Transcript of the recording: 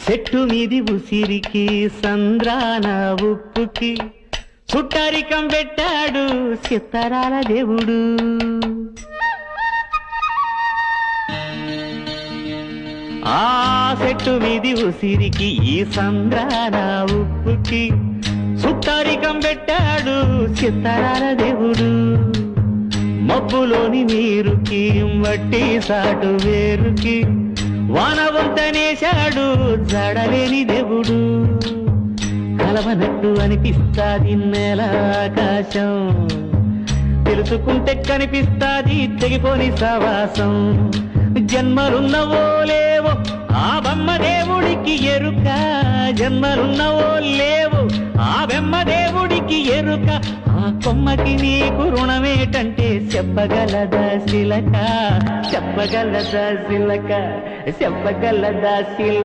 చెట్టు మీది ఉసిరికి సంద్రాన ఉప్పుకి చుట్టరికం పెట్టాడు చిత్తరాల దేవుడు. ఆ చెట్టు మీది ఉసిరికి ఈ సంద్రాన ఉప్పుకి చుట్టరికం పెట్టాడు చిత్తరాల దేవుడు. మబ్బులోని నీరుకి మట్టి సాటు వేరుకి వానవంతనేశాడు జడలేని దేవుడు. కలవనట్టు అనిపిస్తాది నేల ఆకాశం, తెలుసుకుంటే కనిపిస్తాది తెగిపోని సవాసం. జన్మలున్నవో లేవో ఆ బొమ్మ దేవుడికి ఎరుక, జన్మలున్నవో లేవో ఆ బొమ్మ దేవుడికి ఎరుక. ఆ కొమ్మకి నీకు రుణమేటంటే చెప్పగలదా శిలక, చెప్పగలదా శిలక, చెప్పగలదా శిల.